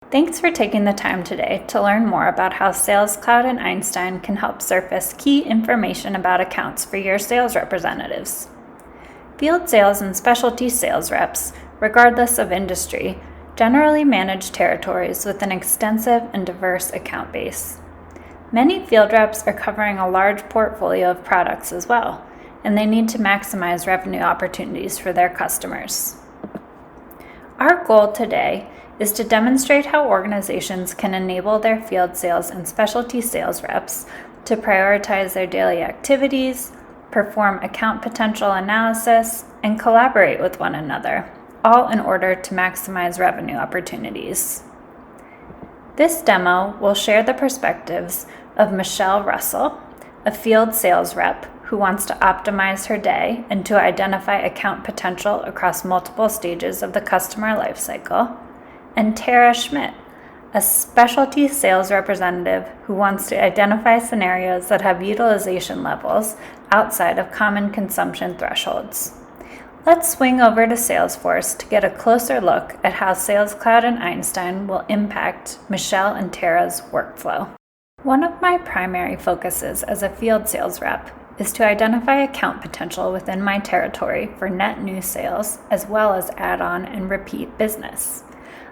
Thanks for taking the time today to learn more about how Sales Cloud and Einstein can help surface key information about accounts for your sales representatives. Field sales and specialty sales reps, regardless of industry, generally manage territories with an extensive and diverse account base. Many field reps are covering a large portfolio of products as well, and they need to maximize revenue opportunities for their customers. Our goal today is to demonstrate how organizations can enable their field sales and specialty sales reps to prioritize their daily activities, perform account potential analysis, and collaborate with one another, all in order to maximize revenue opportunities. This demo will share the perspectives of Michelle Russell, a field sales rep who wants to optimize her day and to identify account potential across multiple stages of the customer lifecycle, and Tara Schmidt, a specialty sales representative who wants to identify scenarios that have utilization levels outside of common consumption thresholds. Let's swing over to Salesforce to get a closer look at how Sales Cloud and Einstein will impact Michelle and Tara's workflow. One of my primary focuses as a field sales rep is to identify account potential within my territory for net new sales, as well as add-on and repeat business.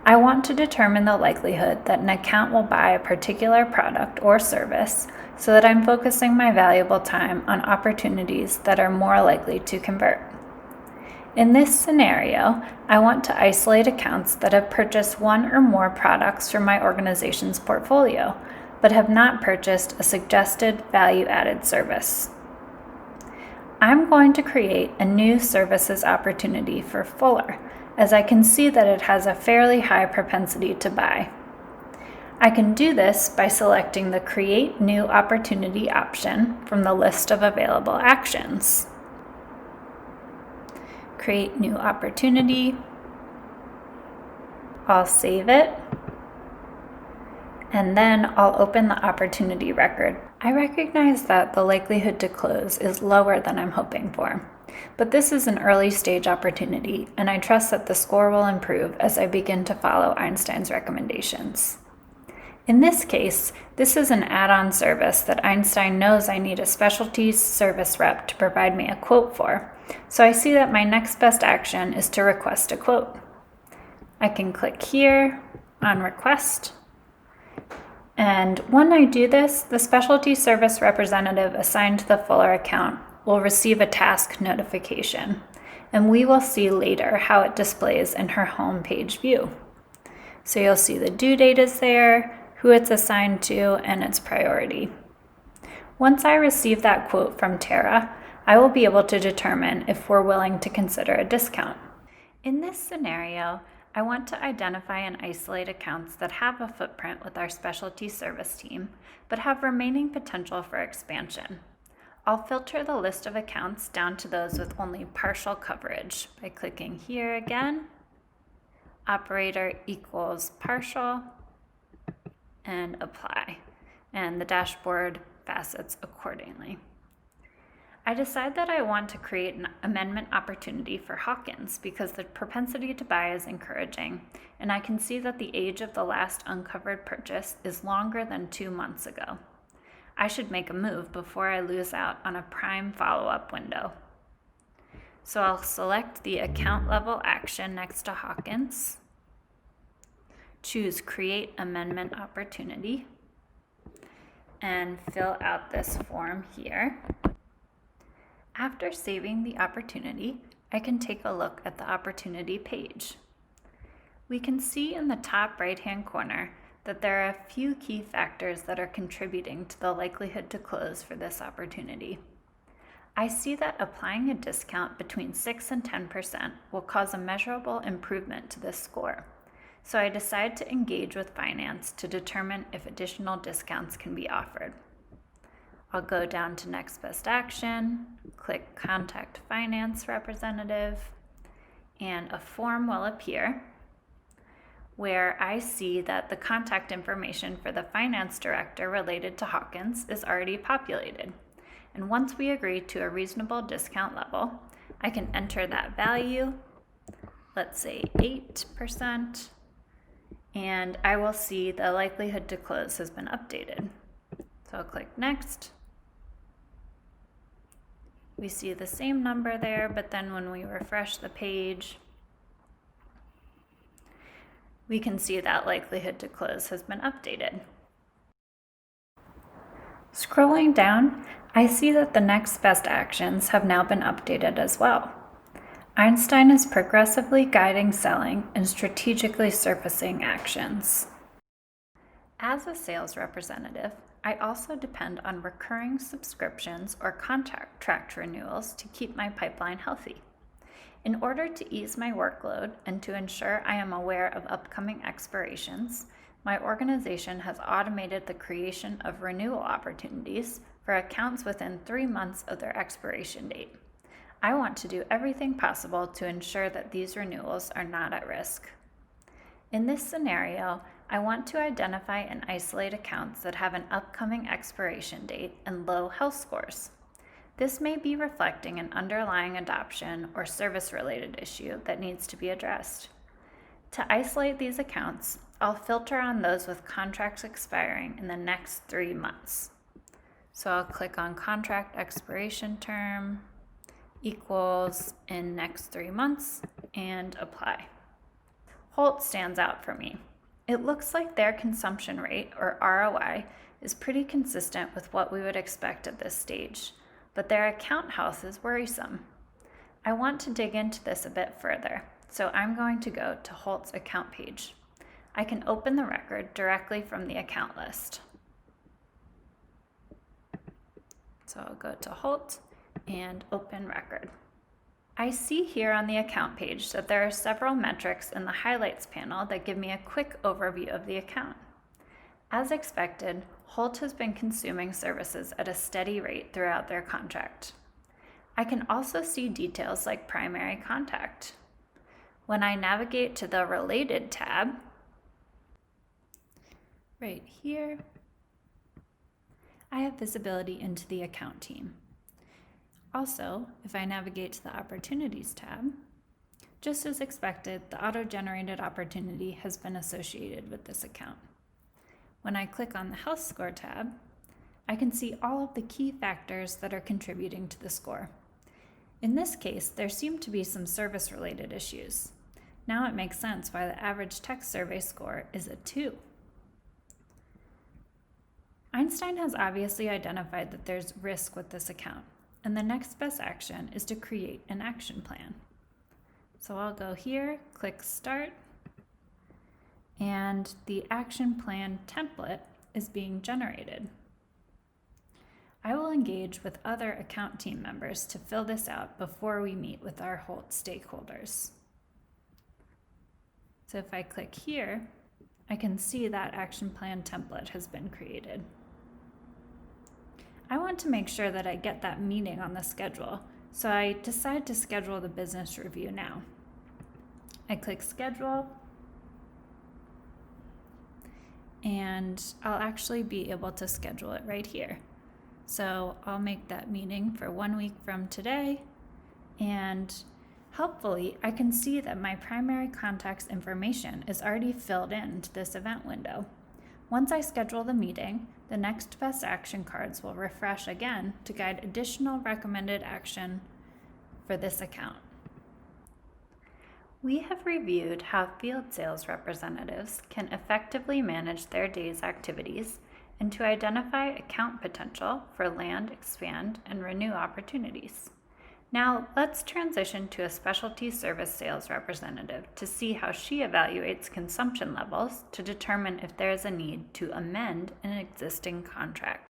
I want to determine the likelihood that an account will buy a particular product or service so that I'm focusing my valuable time on opportunities that are more likely to convert. In this scenario, I want to isolate accounts that have purchased one or more products from my organization's portfolio, but have not purchased a suggested value-added service. I'm going to create a new services opportunity for Fuller, as I can see that it has a fairly high propensity to buy. I can do this by selecting the Create New Opportunity option from the list of available actions. Create New Opportunity. I'll save it, and then I'll open the opportunity record. I recognize that the likelihood to close is lower than I'm hoping for, but this is an early stage opportunity, and I trust that the score will improve as I begin to follow Einstein's recommendations. In this case, this is an add-on service that Einstein knows I need a specialty service rep to provide me a quote for, so I see that my next best action is to request a quote. I can click here on Request, and when I do this, the specialty service representative assigned to the Fuller account will receive a task notification, and we will see later how it displays in her home page view. So you'll see the due date is there, who it's assigned to, and its priority. Once I receive that quote from Tara, I will be able to determine if we're willing to consider a discount. In this scenario, I want to identify and isolate accounts that have a footprint with our specialty service team, but have remaining potential for expansion. I'll filter the list of accounts down to those with only partial coverage by clicking here again, operator equals partial, and apply, and the dashboard facets accordingly. I decide that I want to create an amendment opportunity for Hawkins because the propensity to buy is encouraging, and I can see that the age of the last uncovered purchase is longer than 2 months ago. I should make a move before I lose out on a prime follow-up window. So I'll select the account level action next to Hawkins, choose Create Amendment Opportunity, and fill out this form here. After saving the opportunity, I can take a look at the opportunity page. We can see in the top right-hand corner that there are a few key factors that are contributing to the likelihood to close for this opportunity. I see that applying a discount between 6 and 10% will cause a measurable improvement to this score. So I decide to engage with finance to determine if additional discounts can be offered. I'll go down to Next Best Action, click Contact Finance Representative, and a form will appear where I see that the contact information for the finance director related to Hawkins is already populated. And once we agree to a reasonable discount level, I can enter that value, let's say 8%, and I will see the likelihood to close has been updated. So I'll click next. We see the same number there, but then when we refresh the page, we can see that likelihood to close has been updated. Scrolling down, I see that the next best actions have now been updated as well. Einstein is progressively guiding selling and strategically surfacing actions. As a sales representative, I also depend on recurring subscriptions or contract renewals to keep my pipeline healthy. In order to ease my workload and to ensure I am aware of upcoming expirations, my organization has automated the creation of renewal opportunities for accounts within 3 months of their expiration date. I want to do everything possible to ensure that these renewals are not at risk. In this scenario, I want to identify and isolate accounts that have an upcoming expiration date and low health scores. This may be reflecting an underlying adoption or service-related issue that needs to be addressed. To isolate these accounts, I'll filter on those with contracts expiring in the next 3 months. So I'll click on contract expiration term equals in next 3 months and apply. Holt stands out for me. It looks like their consumption rate, or ROI, is pretty consistent with what we would expect at this stage, but their account health is worrisome. I want to dig into this a bit further, so I'm going to go to Holt's account page. I can open the record directly from the account list. So I'll go to Holt and open record. I see here on the account page that there are several metrics in the highlights panel that give me a quick overview of the account. As expected, Holt has been consuming services at a steady rate throughout their contract. I can also see details like primary contact. When I navigate to the Related tab, right here, I have visibility into the account team. Also, if I navigate to the Opportunities tab, just as expected, the auto-generated opportunity has been associated with this account. When I click on the Health Score tab, I can see all of the key factors that are contributing to the score. In this case, there seem to be some service-related issues. Now it makes sense why the average text survey score is a 2. Einstein has obviously identified that there's risk with this account, and the next best action is to create an action plan. So I'll go here, click Start, and the action plan template is being generated. I will engage with other account team members to fill this out before we meet with our Holt stakeholders. So if I click here, I can see that action plan template has been created. I want to make sure that I get that meeting on the schedule, so I decide to schedule the business review now. I click Schedule, and I'll actually be able to schedule it right here. So I'll make that meeting for 1 week from today, and helpfully I can see that my primary contact's information is already filled into this event window. Once I schedule the meeting, the next best action cards will refresh again to guide additional recommended action for this account. We have reviewed how field sales representatives can effectively manage their day's activities and to identify account potential for land, expand, and renew opportunities. Now, let's transition to a specialty service sales representative to see how she evaluates consumption levels to determine if there is a need to amend an existing contract.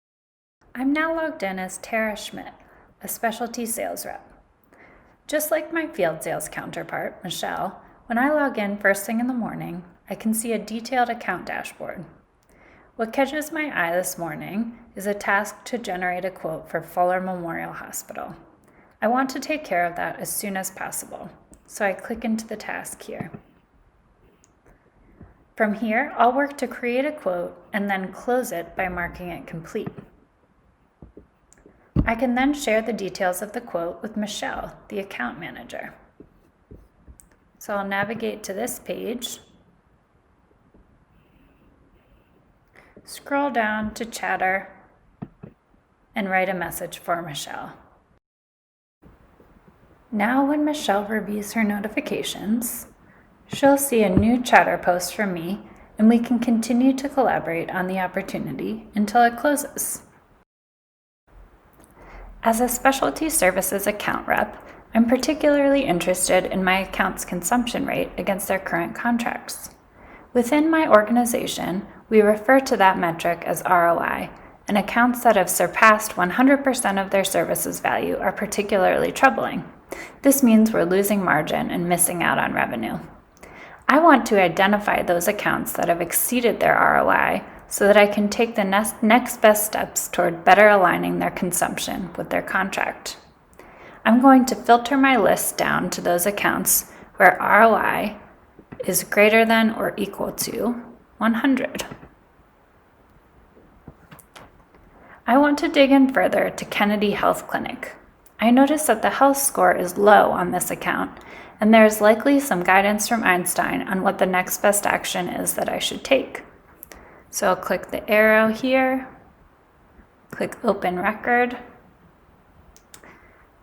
I'm now logged in as Tara Schmidt, a specialty sales rep. Just like my field sales counterpart, Michelle, when I log in first thing in the morning, I can see a detailed account dashboard. What catches my eye this morning is a task to generate a quote for Fuller Memorial Hospital. I want to take care of that as soon as possible, so I click into the task here. From here, I'll work to create a quote and then close it by marking it complete. I can then share the details of the quote with Michelle, the account manager. So I'll navigate to this page, scroll down to Chatter and write a message for Michelle. Now when Michelle reviews her notifications, she'll see a new Chatter post from me, and we can continue to collaborate on the opportunity until it closes. As a specialty services account rep, I'm particularly interested in my account's consumption rate against their current contracts. Within my organization, we refer to that metric as ROI, and accounts that have surpassed 100% of their services value are particularly troubling. This means we're losing margin and missing out on revenue. I want to identify those accounts that have exceeded their ROI so that I can take the next best steps toward better aligning their consumption with their contract. I'm going to filter my list down to those accounts where ROI is greater than or equal to 100. I want to dig in further to Kennedy Health Clinic. I notice that the health score is low on this account, and there is likely some guidance from Einstein on what the next best action is that I should take. So I'll click the arrow here, click Open Record,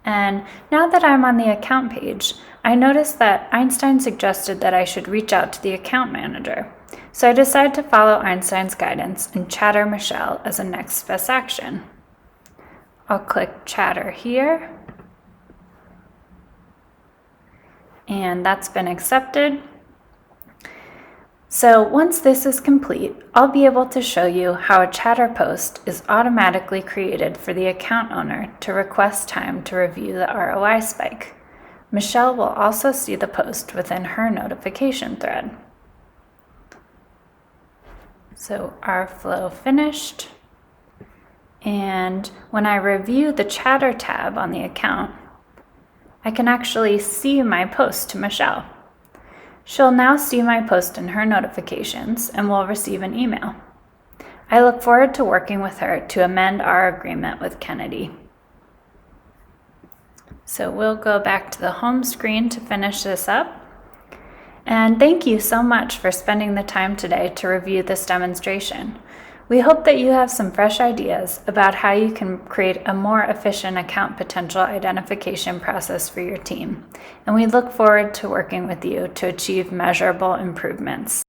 and now that I'm on the account page, I notice that Einstein suggested that I should reach out to the account manager. So I decide to follow Einstein's guidance and chatter Michelle as a next best action. I'll click Chatter here, and that's been accepted. So once this is complete, I'll be able to show you how a chatter post is automatically created for the account owner to request time to review the ROI spike. Michelle will also see the post within her notification thread. So our flow finished. And when I review the Chatter tab on the account, I can actually see my post to Michelle. She'll now see my post in her notifications and will receive an email. I look forward to working with her to amend our agreement with Kennedy. So we'll go back to the home screen to finish this up. And thank you so much for spending the time today to review this demonstration. We hope that you have some fresh ideas about how you can create a more efficient account potential identification process for your team. And we look forward to working with you to achieve measurable improvements.